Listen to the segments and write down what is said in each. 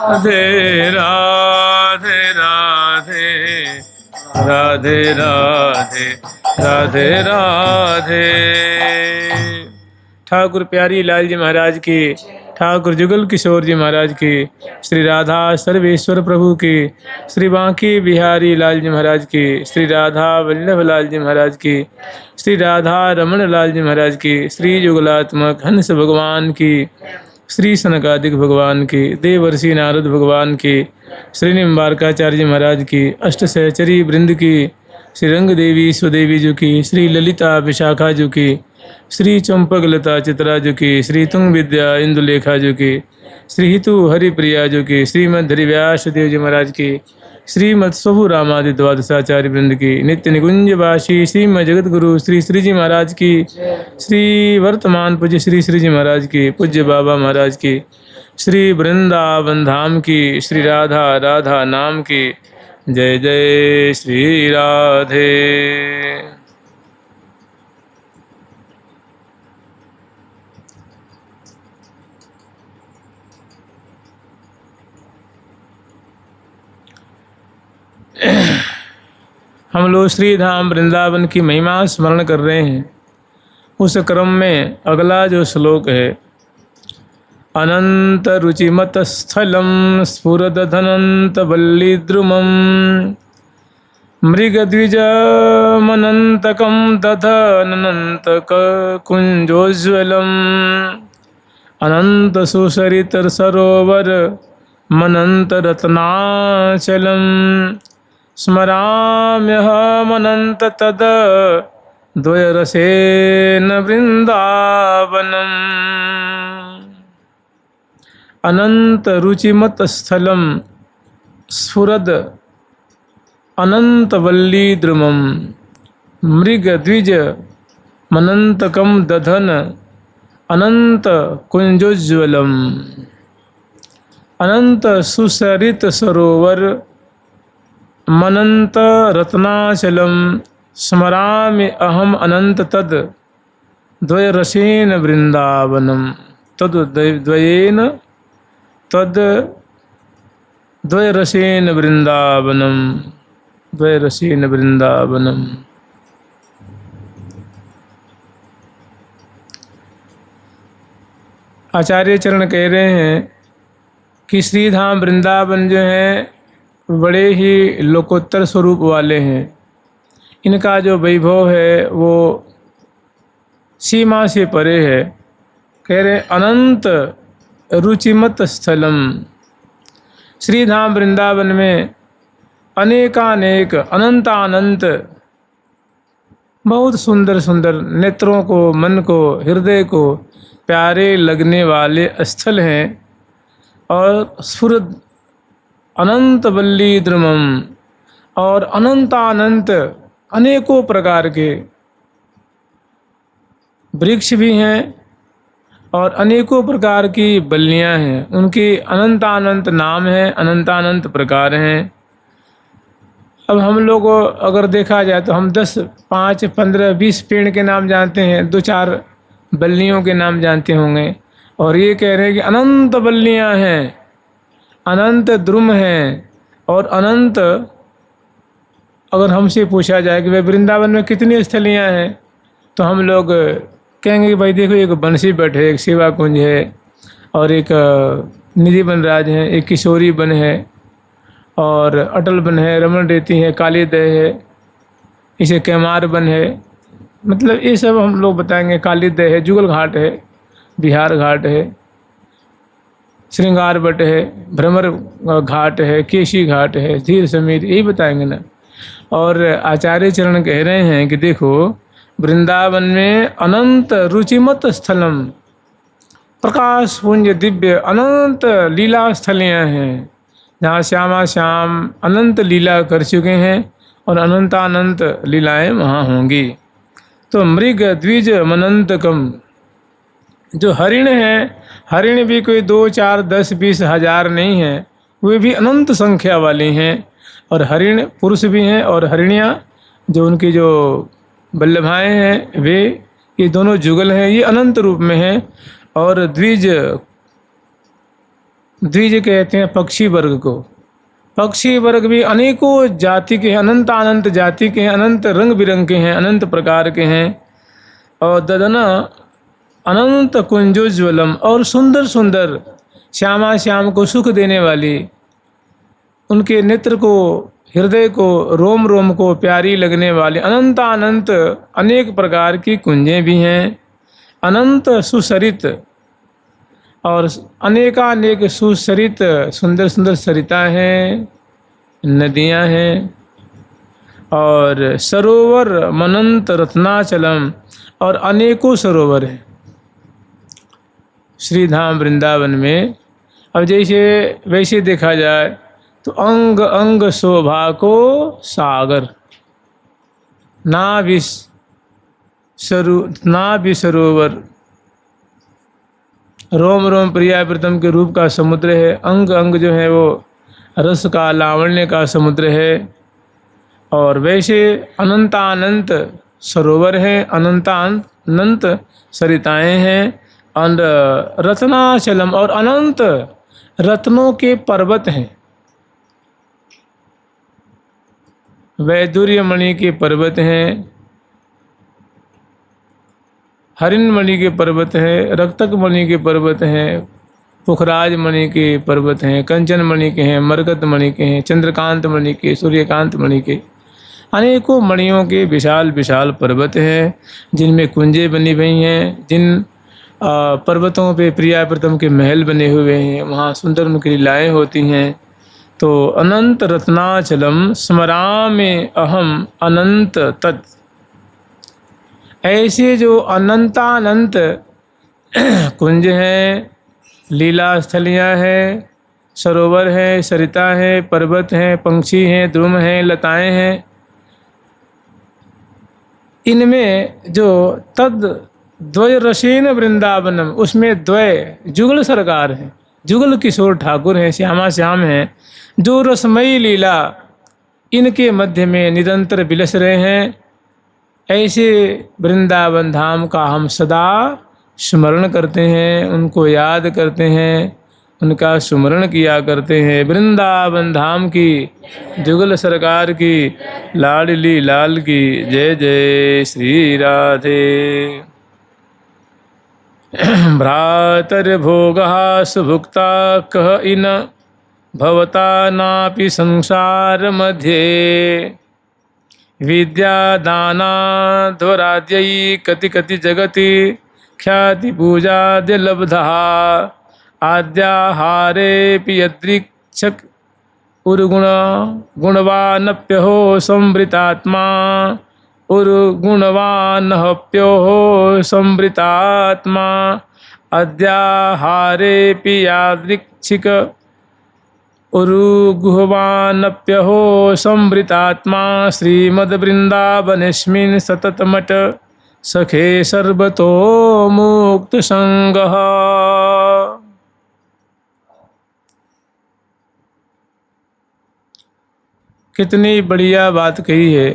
राधे राधे राधे राधे राधे राधे। ठाकुर प्यारी लाल जी महाराज की, ठाकुर जुगल किशोर जी महाराज की, श्री राधा सर्वेश्वर प्रभु की, श्री बांकी बिहारी लाल जी महाराज की, श्री राधा वल्लभ लाल जी महाराज की, श्री राधा रमण लाल जी महाराज की, श्री जुगलात्मक हंस भगवान की, श्री सनकादिक भगवान की, देवर्षि नारद भगवान की, श्री निम्बारकाचार्य जी महाराज की, अष्ट सहचरी वृंद की, श्री रंग देवी स्वदेवी जी की, श्री ललिता विशाखा जी की, श्री चंपक लता चित्रा जी की, श्री तुंग विद्या इंदुलेखा जी की, श्री हितु हरिप्रिया जी की, श्रीमद हरिव्यास देव जी महाराज की, श्रीमद स्वभु रामादि द्वादशाचार्य वृंद की, नित्य निकुंजवासी श्रीमद जगत गुरु श्री श्री जी महाराज की, श्री वर्तमान पूज्य श्री श्री जी महाराज की, पूज्य बाबा महाराज की, श्री वृंदावन धाम की, श्री राधा राधा नाम की। जय जय श्री राधे। हम लोग श्री धाम वृंदावन की महिमा स्मरण कर रहे हैं। उस क्रम में अगला जो श्लोक है, अनंत रुचिमत स्थलम स्फुरदधनंत वल्लीद्रुमम मृगद्विजमनंतकम दधनंतक कुंजोज्वलम अनंत सुसरित सरोवर मनंत रत्नाचलम स्मराम्यहमनंत तद द्वयरसेन वृंदावनम। अनंत रुचिमत स्थलम स्फुरद अनंत वल्ली द्रुमम मृग द्विज मनंतकम दधन अनंत कुंजोज्वलम अनंत सुसरित सरोवर मनंत रत्नाचलम स्मरामि अहम अनंत तद द्वयरसेन वृंदावनम। तद द्वयेन तद द्वयरसेन वृंदावनम द्वयरसेन वृंदावनम। आचार्य चरण कह रहे हैं कि श्रीधाम वृंदावन जो है बड़े ही लोकोत्तर स्वरूप वाले हैं। इनका जो वैभव है वो सीमा से परे है। कह रहे अनंत रुचिमत स्थलम, श्रीधाम वृंदावन में अनेकानेक अनंतानंत बहुत सुंदर सुंदर नेत्रों को, मन को, हृदय को प्यारे लगने वाले स्थल हैं। और स्फुरद अनंत वल्ली द्रुमम, और अनंतानंत अनेकों प्रकार के वृक्ष भी हैं और अनेकों प्रकार की बल्लियां हैं। उनकी अनंतानंत नाम हैं, अनंतानंत प्रकार हैं। अब हम लोग अगर देखा जाए तो हम 10, 5, 15, 20 पेड़ के नाम जानते हैं, 2-4 बल्लियों के नाम जानते होंगे। और ये कह रहे हैं कि अनंत बल्लियां हैं, अनंत द्रुम हैं और अनंत। अगर हमसे पूछा जाए कि भाई वृंदावन में कितनी स्थलियाँ हैं, तो हम लोग कहेंगे कि भाई देखो, एक बंसी बट है, एक सेवा कुंज है, और एक निधि बनराज है, एक किशोरी बन है, और अटल बन है, रमण रेती है, काली दह है, इसे कैमार बन है। मतलब ये सब हम लोग बताएंगे। काली दह है, जुगल घाट है, बिहार घाट है, श्रृंगार बट है, भ्रमर घाट है, केशी घाट है, धीर समीर, यही बताएंगे ना। और आचार्य चरण कह रहे हैं कि देखो, वृंदावन में अनंत रुचिमत स्थलम, प्रकाश पुंज दिव्य अनंत लीला स्थलियाँ हैं, जहाँ श्यामा श्याम अनंत लीला कर चुके हैं और अनंतानंत लीलाएं वहाँ होंगी। तो मृग द्विज मनंतकम, जो हरिण है, हरिण भी कोई 2, 4, 10, 20 हजार नहीं है, वे भी अनंत संख्या वाली हैं। और हरिण पुरुष भी हैं और हरिणियाँ जो उनकी जो बल्लभाएँ हैं वे, ये दोनों जुगल हैं, ये अनंत रूप में हैं। और द्विज द्विज कहते हैं पक्षी वर्ग को। पक्षी वर्ग भी अनेकों जाति के हैं, अनंत अनंत जाति के हैं, अनंत रंग बिरंग के हैं, अनंत प्रकार के हैं। और ददना अनंत कुंजोज्वलम, और सुंदर सुंदर श्यामा श्याम को सुख देने वाली, उनके नेत्र को, हृदय को, रोम रोम को प्यारी लगने वाली अनंत अनंत अनेक प्रकार की कुंजें भी हैं। अनंत सुसरित, और अनेकानेक सुसरित सुंदर सुंदर सरिता हैं, नदियां हैं। और सरोवर मनंत रत्नाचलम, और अनेकों सरोवर हैं श्री धाम वृंदावन में। अब जैसे वैसे देखा जाए तो अंग अंग शोभा को सागर, नाभि सरोवर, रोम रोम प्रिया प्रीतम के रूप का समुद्र है। अंग अंग जो है वो रस का, लावण्य का समुद्र है। और वैसे अनंतानंत सरोवर हैं, अनंतानंत सरिताएं हैं। और रत्नाचलम, और अनंत रत्नों के पर्वत हैं। वैदुर्य मणि के पर्वत हैं, हरिण मणि के पर्वत हैं, रक्तक मणि के पर्वत हैं, पुखराज मणि के पर्वत हैं, कंचन मणि के हैं, मरकत मणि के हैं, चंद्रकांत मणि के, सूर्यकांत मणि के, अनेकों मणियों के विशाल विशाल पर्वत हैं जिनमें कुंजें बनी हुई हैं। जिन पर्वतों पे प्रिया प्रीतम के महल बने हुए हैं, वहाँ सुंदर उनकी लीलाएँ होती हैं। तो अनंत रत्नाचलम स्मरामि अहम अनंत तत्, ऐसे जो अनंतानंत कुंज हैं, लीला स्थलियाँ हैं, सरोवर हैं, सरिता हैं, पर्वत हैं, पंक्षी हैं, द्रुम हैं, लताएं हैं, इनमें जो तद द्वय रसेन वृंदावनम, उसमें द्वय जुगल सरकार हैं, जुगल किशोर ठाकुर हैं, श्यामा श्याम हैं, जो रसमयी लीला इनके मध्य में निरंतर विलस रहे हैं। ऐसे वृंदावन धाम का हम सदा स्मरण करते हैं, उनको याद करते हैं, उनका सुमरण किया करते हैं। वृंदावन धाम की, जुगल सरकार की, लाडली लाल की जय जय श्री राधे। भ्रातर्भोगः सुभुक्ता कह इन भवता नापि संसार मध्ये, विद्यादानाध्वराद्यै कति कति जगति ख्याति पूजाद्य लब्धः, आद्याहारेऽपि यदृच्छक उर्गुण गुणवानप्यहो संवृतात्मा, उर्गुणवानप्योहो संवृतात्मा, अद्याहारेऽपि यादृच्छिक उरुगुहवानप्यहो संवृतात्मा, श्रीमद्वृंदावनेस्मिन् सततमठ सखे सर्वतो मुक्त संगः। कितनी बढ़िया बात कही है।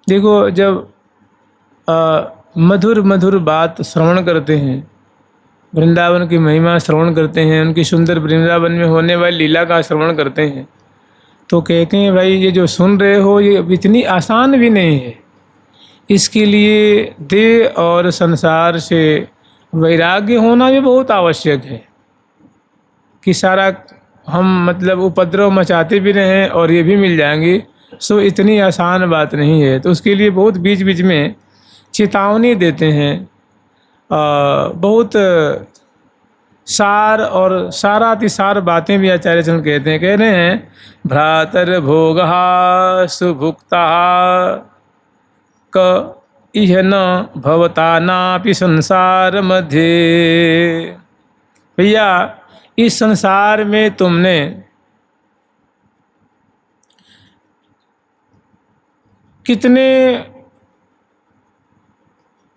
देखो, जब मधुर मधुर बात श्रवण करते हैं, वृंदावन की महिमा श्रवण करते हैं, उनकी सुंदर वृंदावन में होने वाली लीला का श्रवण करते हैं, तो कहते हैं भाई ये जो सुन रहे हो ये इतनी आसान भी नहीं है। इसके लिए देह और संसार से वैराग्य होना भी बहुत आवश्यक है कि सारा हम मतलब उपद्रव मचाते भी रहें और ये भी मिल जाएंगे, सो इतनी आसान बात नहीं है। तो उसके लिए बहुत बीच बीच में चेतावनी देते हैं, बहुत सार और सारातिसार बातें भी आचार्य चंद कहते हैं। कह रहे हैं भ्रातर्भोगः सुभुक्ता क इह न भवता नापि संसार मध्ये। भैया, इस संसार में तुमने कितने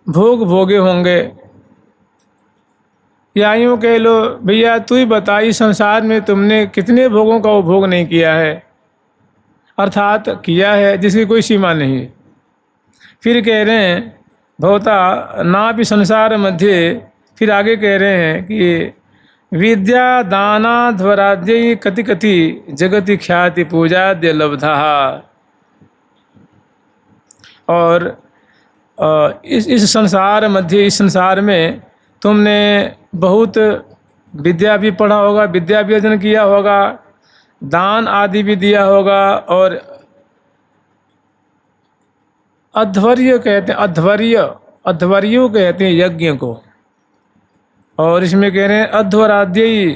भोग भोगे होंगे, या यूँ कह लो भैया तू ही बता, इस संसार में तुमने कितने भोगों का उपभोग नहीं किया है, अर्थात किया है जिसकी कोई सीमा नहीं है। फिर कह रहे हैं भवता ना भी संसार मध्य, फिर आगे कह रहे हैं कि विद्या दानाध्वराद्यै कति कति जगति ख्याति पूजाद्य लब्धा। और इस संसार मध्य, इस संसार में तुमने बहुत विद्या भी पढ़ा होगा, विद्या भी अर्जन किया होगा, दान आदि भी दिया होगा, और अध्वर्य कहते हैं, अध्वर्यो कहते हैं यज्ञ को। और इसमें कह रहे हैं अध्वराद्यई,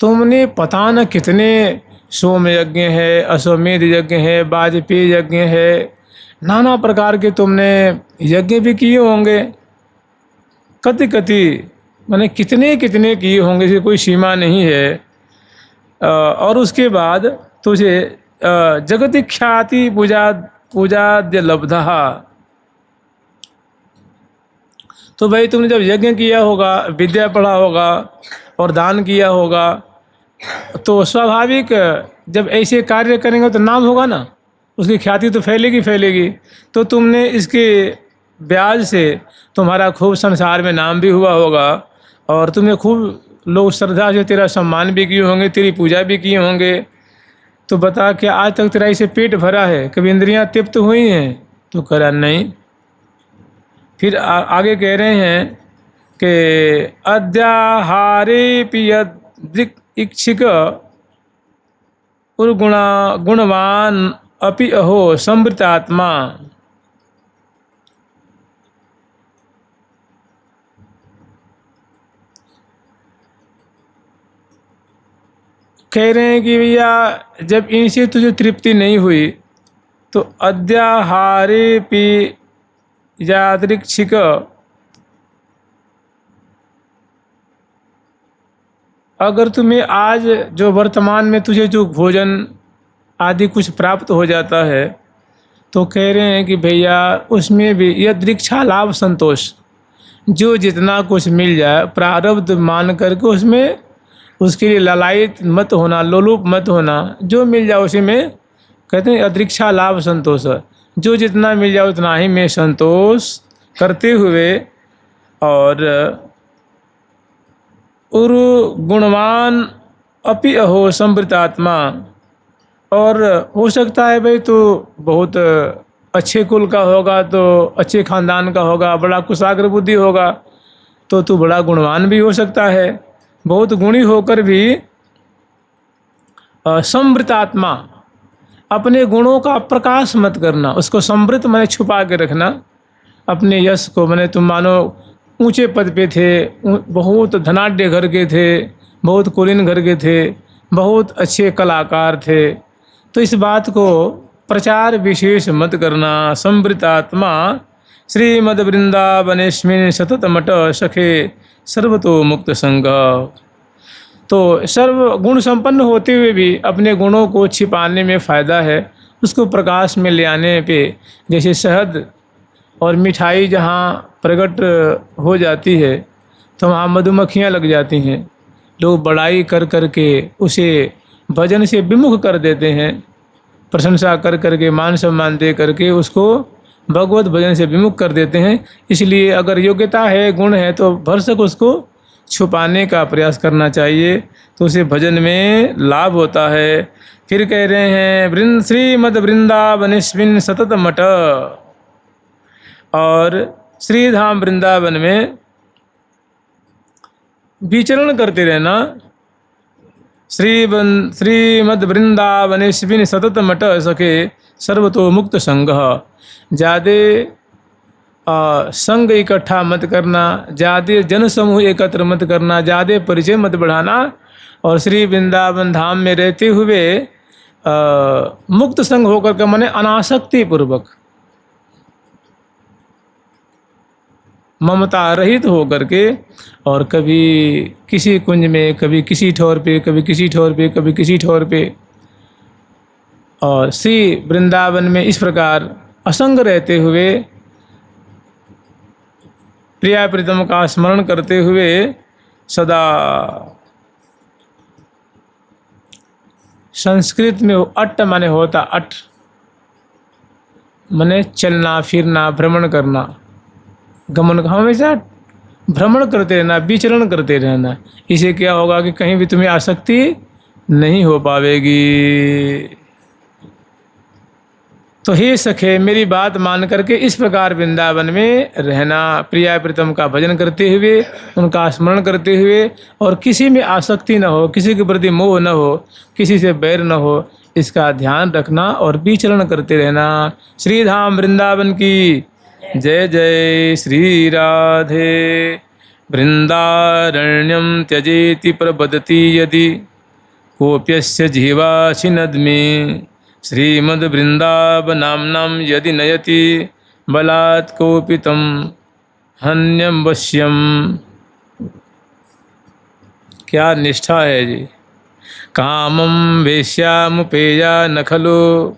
तुमने पता न कितने सोम यज्ञ है, अश्वमेध यज्ञ है, वाजपेयी यज्ञ है, नाना प्रकार के तुमने यज्ञ भी किए होंगे। कति कति माने कितने कितने किए होंगे, इसकी कोई सीमा नहीं है। और उसके बाद तुझे जगति ख्याति पूजाद्य लब्धा। तो भाई तुमने जब यज्ञ किया होगा, विद्या पढ़ा होगा और दान किया होगा, तो स्वाभाविक जब ऐसे कार्य करेंगे तो नाम होगा ना, उसकी ख्याति तो फैलेगी फैलेगी। तो तुमने इसके ब्याज से तुम्हारा खूब संसार में नाम भी हुआ होगा, और तुम्हें खूब लोग श्रद्धा से तेरा सम्मान भी किए होंगे, तेरी पूजा भी किए होंगे। तो बता क्या आज तक तेरा इसे पेट भरा है, कभी इंद्रियां तृप्त हुई हैं? तो करा नहीं। फिर आगे कह रहे हैं कि अद्याहारे पियदृक् इक्षिक गुणवान अपि अहो संवृतात्मा। कह रहे हैं कि भैया जब इनसे तुझे तृप्ति नहीं हुई तो अद्याहारे पी यादृक्षिक, अगर तुम्हें आज जो वर्तमान में तुझे जो भोजन आदि कुछ प्राप्त हो जाता है, तो कह रहे हैं कि भैया उसमें भी यदृक्षा लाभ संतोष, जो जितना कुछ मिल जाए प्रारब्ध मान करके उसमें उसके लिए ललायित मत होना, लोलुप मत होना। जो मिल जाए उसी में कहते हैं अदृक्षा लाभ संतोष, जो जितना मिल जाए उतना ही में संतोष करते हुए, और उरु गुणवान अपि अहो संवृतात्मा। और हो सकता है भाई तो बहुत अच्छे कुल का होगा, तो अच्छे खानदान का होगा, बड़ा कुशाग्र बुद्धि होगा, तो तू बड़ा गुणवान भी हो सकता है। बहुत गुणी होकर भी संवृतात्मा, अपने गुणों का प्रकाश मत करना, उसको संवृत माने छुपा के रखना। अपने यश को माने तुम मानो ऊंचे पद पे थे, बहुत धनाढ्य घर के थे, बहुत कुलीन घर के थे, बहुत अच्छे कलाकार थे, तो इस बात को प्रचार विशेष मत करना। संवृतात्मा श्रीमद् वृंदावनेस्मिन् सतत मठ सखे सर्वतो मुक्त संग। तो सर्व गुण संपन्न होते हुए भी अपने गुणों को छिपाने में फ़ायदा है, उसको प्रकाश में ले आने पे, जैसे शहद और मिठाई जहाँ प्रकट हो जाती है तो वहाँ मधुमक्खियाँ लग जाती हैं। लोग बड़ाई कर कर के उसे भजन से विमुख कर देते हैं, प्रशंसा कर कर के मान सम्मान दे करके उसको भगवत भजन से विमुख कर देते हैं। इसलिए अगर योग्यता है, गुण है, तो भरसक उसको छुपाने का प्रयास करना चाहिए, तो उसे भजन में लाभ होता है। फिर कह रहे हैं श्रीमद् वृंदावनेस्मिन् सतत मठ, और श्रीधाम वृंदावन में विचरण करते रहना। श्रीमद् वृंदावनेस्मिन् सतत मठ सखे सर्वतो मुक्त संग। ज़्यादा संग इकट्ठा मत करना, ज़्यादा जन समूह एकत्र मत करना, ज़्यादा परिचय मत बढ़ाना, और श्री वृंदावन धाम में रहते हुए मुक्त संग होकर के माने अनासक्ति पूर्वक, ममता रहित होकर के, और कभी किसी कुंज में, कभी किसी ठोर पे, कभी किसी ठोर पे, कभी किसी ठोर पे, और श्री वृंदावन में इस प्रकार असंग रहते हुए प्रिया प्रीतम का स्मरण करते हुए सदा, संस्कृत में अट्ट माने होता, अट्ठ माने चलना फिरना, भ्रमण करना, गमन, हमेशा भ्रमण करते रहना, विचरण करते रहना। इससे क्या होगा कि कहीं भी तुम्हें आसक्ति नहीं हो पावेगी। तो हे सखे, मेरी बात मान करके इस प्रकार वृंदावन में रहना, प्रिया प्रीतम का भजन करते हुए, उनका स्मरण करते हुए, और किसी में आसक्ति न हो, किसी के प्रति मोह न हो, किसी से बैर न हो, इसका ध्यान रखना और विचरण करते रहना। श्री धाम वृंदावन की जय जय। श्री राधे। वृंदारण्यम त्यजेति प्रबदति यदि कोप्यस्य जीवाशिनद्मि श्रीमद्वृंदावनाम्नां यदि नयति बलात् कोऽपि तं हन्यं वश्यम। क्या निष्ठा है जी। कामं वेश्यामुपेया न खलु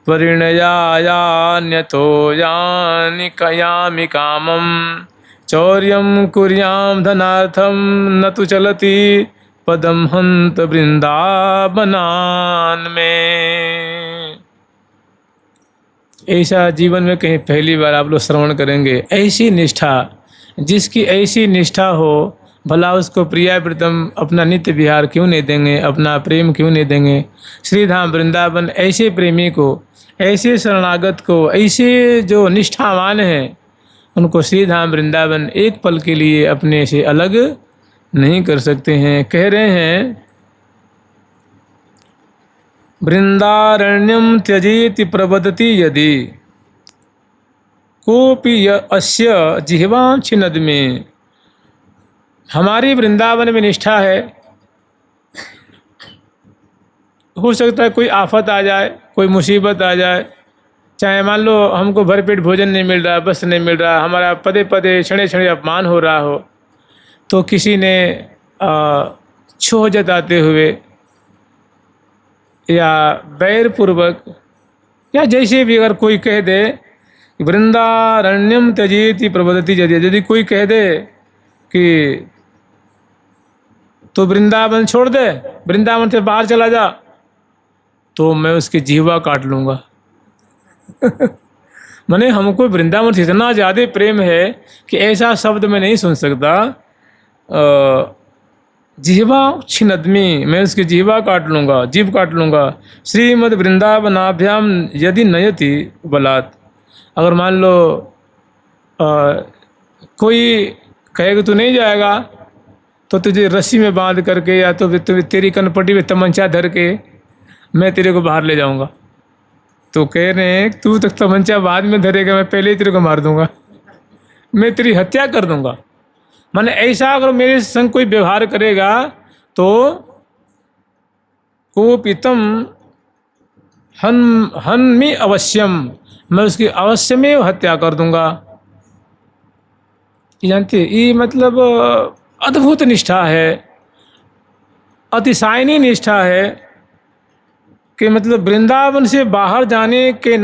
परिणयायान्यतो यानि कयामि कामं चौर्यं कुर्यां धनार्थं न तु चलति पदम हंत वृंदावनान में। ऐसा जीवन में कहीं पहली बार आप लोग श्रवण करेंगे। ऐसी निष्ठा, जिसकी ऐसी निष्ठा हो, भला उसको प्रिया प्रीतम अपना नित्य विहार क्यों नहीं देंगे, अपना प्रेम क्यों नहीं देंगे। श्रीधाम वृंदावन ऐसे प्रेमी को, ऐसे शरणागत को, ऐसे जो निष्ठावान हैं, उनको श्रीधाम वृंदावन एक पल के लिए अपने से अलग नहीं कर सकते हैं। कह रहे हैं वृंदारण्यम त्यजेति प्रबदति यदि कोपि अस्य जिह्वां छिन्नद्मि। हमारी वृंदावन में निष्ठा है। हो सकता है कोई आफत आ जाए, कोई मुसीबत आ जाए, चाहे मान लो हमको भरपेट भोजन नहीं मिल रहा, बस नहीं मिल रहा, हमारा पदे पदे क्षणे क्षणे अपमान हो रहा हो, तो किसी ने छोह जताते हुए या बैरपूर्वक या जैसे भी अगर कोई कह दे वृंदारण्यम त्यजेति प्रबदति यदि, यदि कोई कह दे कि तो वृंदावन छोड़ दे, वृंदावन से बाहर चला जा, तो मैं उसकी जीवा काट लूँगा। मैंने हमको वृंदावन से इतना ज़्यादा प्रेम है कि ऐसा शब्द मैं नहीं सुन सकता। जिह्वा छिन्नद्मि, मैं उसकी जिह्वा काट लूँगा, जीभ काट लूँगा। श्रीमद् वृंदावनाभ्याम यदि नयति बलात्। अगर मान लो कोई कहेगा तू नहीं जाएगा, तो तुझे रस्सी में बांध करके या तो तेरी कनपट्टी में तमंचा धर के मैं तेरे को बाहर ले जाऊँगा। तो कह रहे हैं तू तक तमंचा बाद में धरेगा, मैं पहले ही तेरे को मार दूँगा, मैं तेरी हत्या कर दूँगा। माने ऐसा अगर मेरे संग कोई व्यवहार करेगा तो कोपितम हन्मि अवश्यम, मैं उसकी अवश्य में हत्या कर दूंगा। जानते, ये मतलब अद्भुत निष्ठा है, अतिशायनी निष्ठा है कि मतलब वृंदावन से बाहर जाने के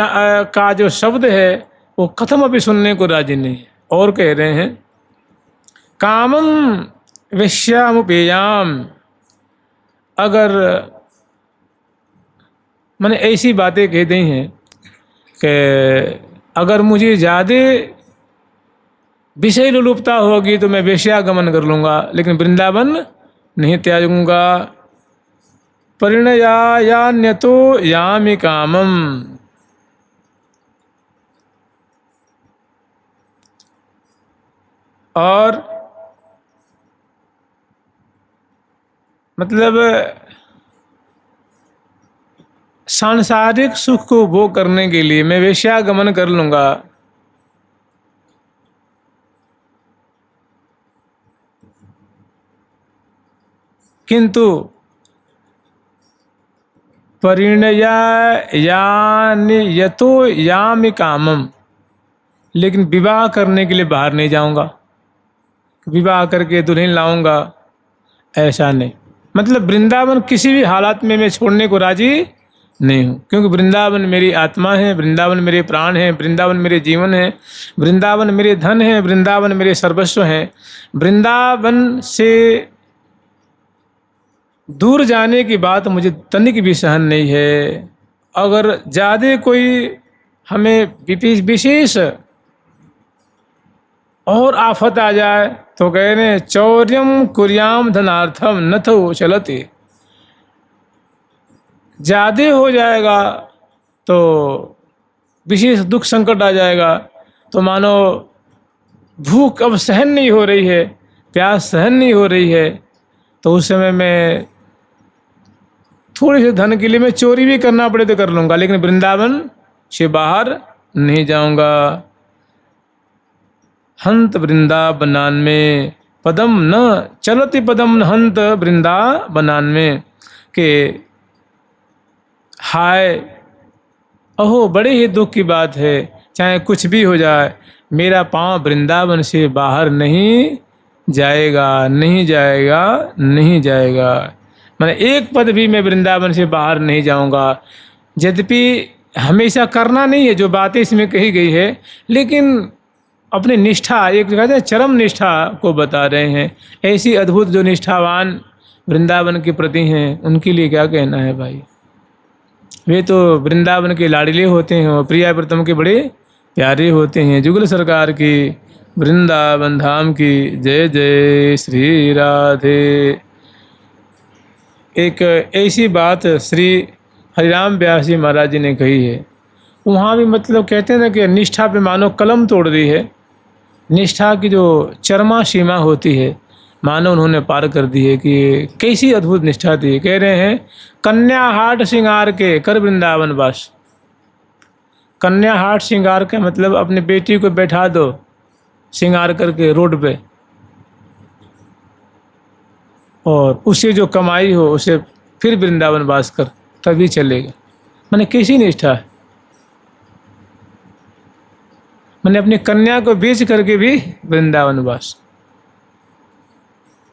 का जो शब्द है वो कथम अभी सुनने को राजी नहीं है। और कह रहे हैं कामम वेश्यामुपेयाम। अगर मैंने ऐसी बातें कह दी हैं कि अगर मुझे ज़्यादा विषय लोलुपता होगी तो मैं वेश्यागमन कर लूँगा, लेकिन वृंदावन नहीं त्यागूंगा। परिणयायान्यतो यामि कामम। और मतलब सांसारिक सुख को भोग करने के लिए मैं वेश्यागमन कर लूँगा, किंतु परिणयायान्यतो यामि कामम, लेकिन विवाह करने के लिए बाहर नहीं जाऊँगा, विवाह करके दुल्हन लाऊंगा, ऐसा नहीं। मतलब वृंदावन किसी भी हालात में मैं छोड़ने को राजी नहीं हूँ, क्योंकि वृंदावन मेरी आत्मा है, वृंदावन मेरे प्राण है, वृंदावन मेरे जीवन है, वृंदावन मेरे धन है, वृंदावन मेरे सर्वस्व है। वृंदावन से दूर जाने की बात मुझे तनिक भी सहन नहीं है। अगर ज़्यादा कोई हमें विशेष और आफत आ जाए तो कह रहे हैं चौर्यम कुर्याम धनार्थम न तो चलते। ज़्यादा हो जाएगा तो विशेष दुख संकट आ जाएगा, तो मानो भूख अब सहन नहीं हो रही है, प्यास सहन नहीं हो रही है, तो उस समय में थोड़े से धन के लिए मैं चोरी भी करना पड़े तो कर लूँगा, लेकिन वृंदावन से बाहर नहीं जाऊँगा। हंत वृंदावनान में पदम न चलति पदम न हंत वृंदावनान में, के हाय अहो बड़े ही दुख की बात है, चाहे कुछ भी हो जाए मेरा पाँव वृंदावन से बाहर नहीं जाएगा, नहीं जाएगा, नहीं जाएगा। मैंने एक पद भी मैं वृंदावन से बाहर नहीं जाऊंगा। यद्यपि हमेशा करना नहीं है जो बातें इसमें कही गई है, लेकिन अपनी निष्ठा, एक कहते हैं चरम निष्ठा को बता रहे हैं। ऐसी अद्भुत जो निष्ठावान वृंदावन के प्रति हैं उनके लिए क्या कहना है भाई। वे तो वृंदावन के लाडले होते हैं और प्रिया प्रीतम के बड़े प्यारे होते हैं। जुगल सरकार की वृंदावन धाम की जय जय श्री राधे। एक ऐसी बात श्री हरिराम व्यास जी महाराज जी ने कही है, वहाँ भी मतलब कहते हैं ना कि निष्ठा पे मानो कलम तोड़ दी है। निष्ठा की जो चरमा सीमा होती है मानो उन्होंने पार कर दी है कि कैसी अद्भुत निष्ठा थी। कह रहे हैं कन्या हाट श्रृंगार के कर वृंदावन वास। कन्या हाट श्रृंगार का मतलब अपनी बेटी को बैठा दो श्रृंगार करके रोड पे, और उससे जो कमाई हो उसे फिर वृंदावन वास कर, तभी चलेगा। मैंने कैसी निष्ठा है। मैंने अपनी कन्या को बेच करके भी वृंदावन वास।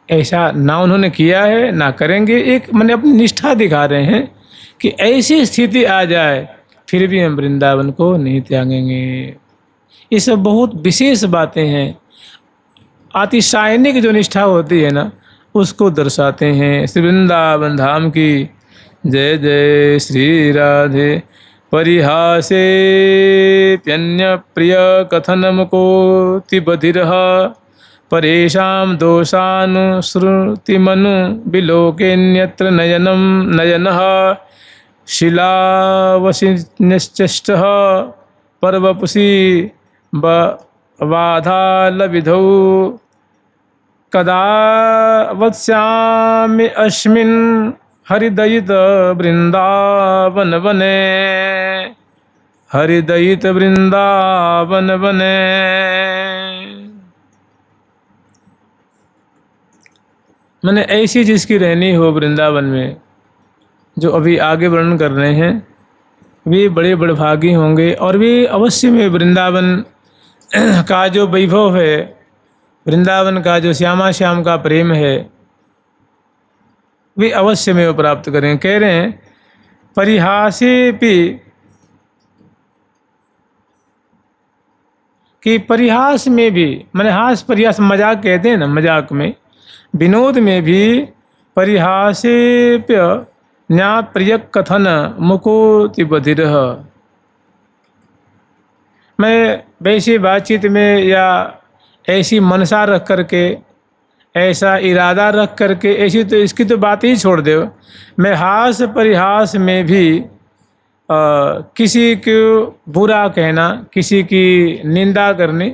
ऐसा ना उन्होंने किया है ना करेंगे। एक मैंने अपनी निष्ठा दिखा रहे हैं कि ऐसी स्थिति आ जाए फिर भी हम वृंदावन को नहीं त्यागेंगे। ये सब बहुत विशेष बातें हैं। अतिशायनिक जो निष्ठा होती है ना उसको दर्शाते हैं। श्री वृंदावन धाम की जय जय श्री राधे। परिहासे प्यन्य प्रिय कथनम को तिबधिरः परेशां दोषानुश्रुतिमनु विलोकेन्यत्र नयनं नयनः शिलावशिनिश्चेष्टः पर्वपुषि बाधालविधौ कदा वत्स्यामि अस्मिन् हरिदयित वृंदावन वने। हरिदयित वृंदावन वने। मैंने ऐसी जिसकी रहनी हो वृंदावन में, जो अभी आगे वर्णन कर रहे हैं, वे बड़े बड़भागी होंगे और वे अवश्य में वृंदावन का जो वैभव है, वृंदावन का जो श्यामा श्याम का प्रेम है, वे अवश्य में वो प्राप्त करें। कह रहे हैं परिहासेपि, कि परिहास में भी, मैंने हास परिहास मजाक कहते हैं ना, मजाक में विनोद में भी परिहासेप्य न्या प्रिय कथन मुकोति बधिरः। मैं वैसी बातचीत में या ऐसी मनसा रख करके, ऐसा इरादा रख करके, ऐसी तो इसकी तो बात ही छोड़ दो। मैं हास परिहास में भी किसी को बुरा कहना, किसी की निंदा करनी,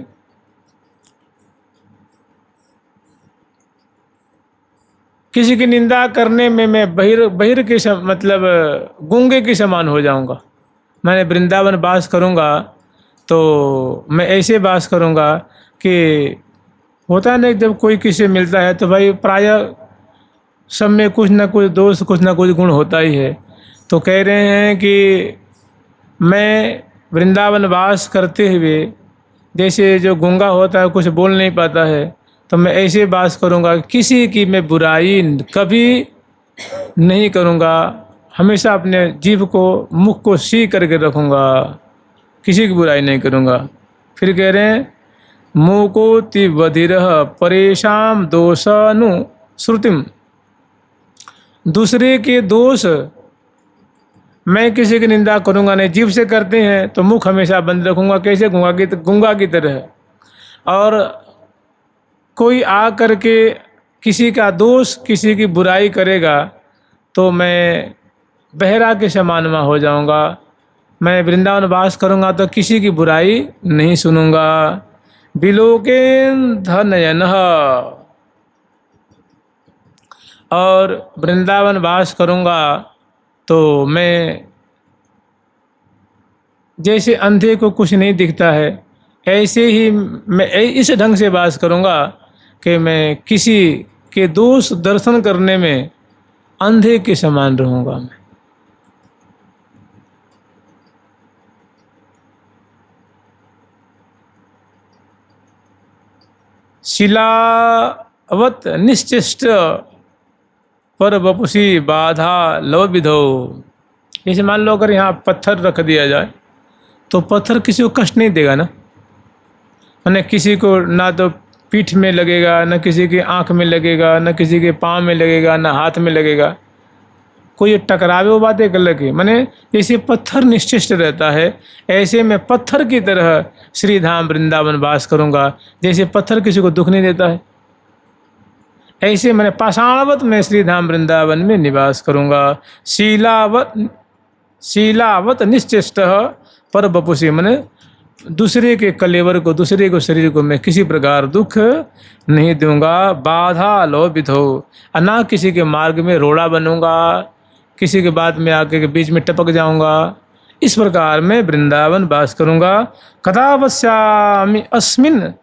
किसी की निंदा करने में मैं बहिर के मतलब गूंगे के समान हो जाऊंगा। मैंने वृंदावन वास करूंगा तो मैं ऐसे वास करूंगा कि होता है ना, जब कोई किसी मिलता है तो भाई प्रायः सब में कुछ ना कुछ दोष, कुछ ना कुछ गुण होता ही है। तो कह रहे हैं कि मैं वृंदावन वास करते हुए जैसे जो गूंगा होता है, कुछ बोल नहीं पाता है, तो मैं ऐसे वास करूंगा, किसी की मैं बुराई कभी नहीं करूंगा। हमेशा अपने जीभ को, मुख को सी करके रखूंगा, किसी की बुराई नहीं करूंगा। फिर कह रहे हैं मुकोति बधिरः परेशान दोषानुश्रुतिम। दूसरे के दोष मैं किसी की निंदा करूंगा नहीं। जीभ से करते हैं तो मुख हमेशा बंद रखूंगा, कैसे गूंगा की तरह। और कोई आ कर के किसी का दोष, किसी की बुराई करेगा तो मैं बहरा के समान में हो जाऊंगा। मैं वृंदावन वास करूंगा तो किसी की बुराई नहीं सुनूंगा। बिलोकेन धनयनः, और वृंदावन वास करूंगा तो मैं जैसे अंधे को कुछ नहीं दिखता है, ऐसे ही मैं इस ढंग से वास करूंगा कि मैं किसी के दोष दर्शन करने में अंधे के समान रहूंगा। मैं शिलावत निश्चिष्ट पर वपुषी बाधा लव विधो। जैसे मान लो अगर यहाँ पत्थर रख दिया जाए तो पत्थर किसी को कष्ट नहीं देगा ना, मैंने किसी को ना तो पीठ में लगेगा, न किसी की आंख में लगेगा, न किसी के पाँव में लगेगा, न हाथ में लगेगा। कोई टकरावे वो बात एक अलग है। मैंने जैसे पत्थर निश्चिष्ट रहता है, ऐसे मैं पत्थर की तरह श्री धाम वृंदावन वास करूंगा। जैसे पत्थर किसी को दुख नहीं देता है, ऐसे मैंने पाषाणवत में श्री धाम वृंदावन में निवास करूंगा। शीलावत निश्चिष्ट पर बपुषी, मैंने दूसरे के कलेवर को, दूसरे को शरीर को मैं किसी प्रकार दुख नहीं दूंगा। बाधा लो विधो, ना किसी के मार्ग में रोड़ा बनूंगा, किसी के बात में आके के बीच में टपक जाऊंगा। इस प्रकार मैं वृंदावन वास करूंगा। कथा वश्यामि अस्मिन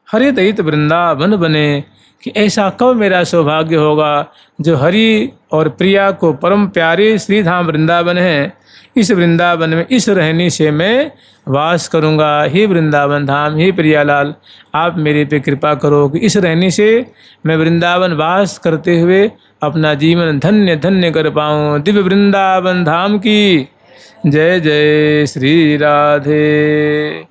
हरिदयित वृंदावन बने, कि ऐसा कब मेरा सौभाग्य होगा जो हरि और प्रिया को परम प्यारे श्री धाम वृंदावन है, इस वृंदावन में इस रहने से मैं वास करूंगा। हे वृंदावन धाम, हे प्रियालाल, आप मेरे पे कृपा करो कि इस रहने से मैं वृंदावन वास करते हुए अपना जीवन धन्य धन्य कर पाऊँ। दिव्य वृंदावन धाम की जय जय श्री राधे।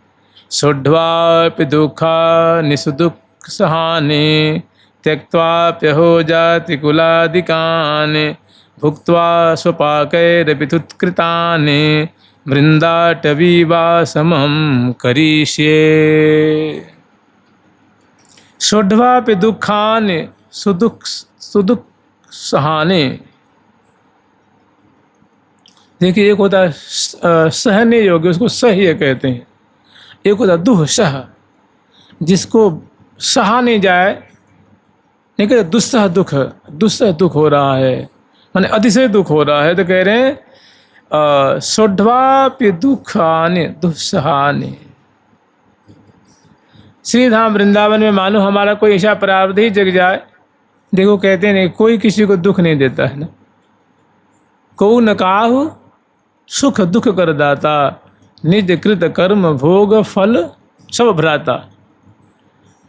सोढ़वापि दुखा निसुदुख सहाने, त्यक्त्वाप्यहो जाति कुलादिकान्, भुक्त्वा स्वपाकैरपितुत्कृतानि, वृंदाटवीवासमहं करिष्ये। सोढ़वापि दुखानि सुदुख सहाने। देखिए, एक होता है सहने योग्य, उसको सह्य कहते हैं। एक होता है दुःसह, जिसको सहा नहीं जाए, नहीं कहते दुस्सह दुख, दुस्सह दुख हो रहा है, माने अतिशय दुख हो रहा है, तो कह रहे हैं सोढ़वापि दुखानि दुस्सहानि। श्री धाम वृंदावन में मानो हमारा कोई ऐसा प्रारब्ध ही जग जाए। देखो, कहते नहीं कोई किसी को दुख नहीं देता है ना। को न काहु सुख दुख कर दाता, निज कृत कर्म भोग फल सब भ्राता।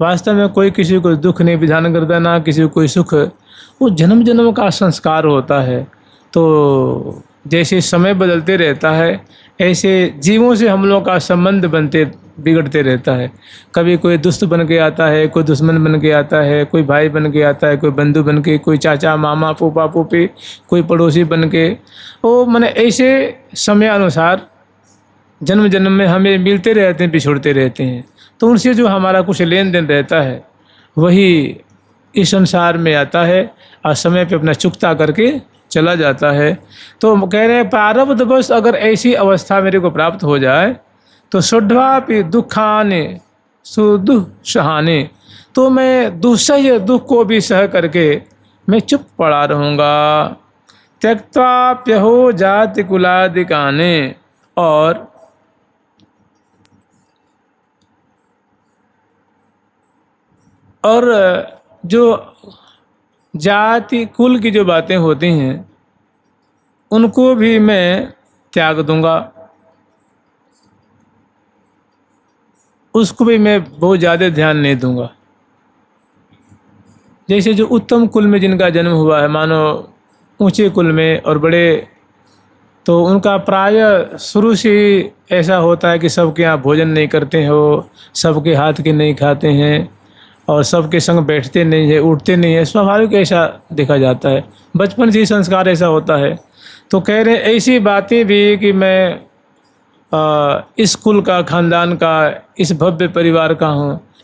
वास्तव में कोई किसी को दुख नहीं विधान करता, ना किसी को कोई सुख। वो जन्म जन्म का संस्कार होता है। तो जैसे समय बदलते रहता है, ऐसे जीवों से हम लोगों का संबंध बनते बिगड़ते रहता है। कभी कोई दुष्ट बन के आता है, कोई दुश्मन बन के आता है, कोई भाई बन के आता है, कोई बंधु बन के, कोई चाचा मामा फूफा फूफी, कोई पड़ोसी बन के। वो मैंने ऐसे समय अनुसार जन्म जन्म में हमें मिलते रहते हैं, बिछुड़ते रहते हैं। तो उनसे जो हमारा कुछ लेन देन रहता है, वही इस संसार में आता है और समय पे अपना चुकता करके चला जाता है। तो कह रहे हैं प्रारब्धवश अगर ऐसी अवस्था मेरे को प्राप्त हो जाए तो सोढ़वापि दुखाने सुदुःसहाने, तो मैं दुस्सह्य दुख को भी सह करके मैं चुप पड़ा रहूँगा। त्यक्त्वाप्यहो जाति कुलादिकाने, और जो जाति कुल की जो बातें होती हैं उनको भी मैं त्याग दूंगा, उसको भी मैं बहुत ज़्यादा ध्यान नहीं दूंगा। जैसे जो उत्तम कुल में जिनका जन्म हुआ है, मानो ऊंचे कुल में और बड़े, तो उनका प्राय शुरू से ऐसा होता है कि सबके यहाँ भोजन नहीं करते हैं, वो सबके हाथ के नहीं खाते हैं और सबके संग बैठते नहीं है, उठते नहीं है। स्वाभाविक ऐसा देखा जाता है, बचपन से ही संस्कार ऐसा होता है। तो कह रहे हैं ऐसी बातें भी कि मैं इस कुल का, खानदान का, इस भव्य परिवार का हूँ,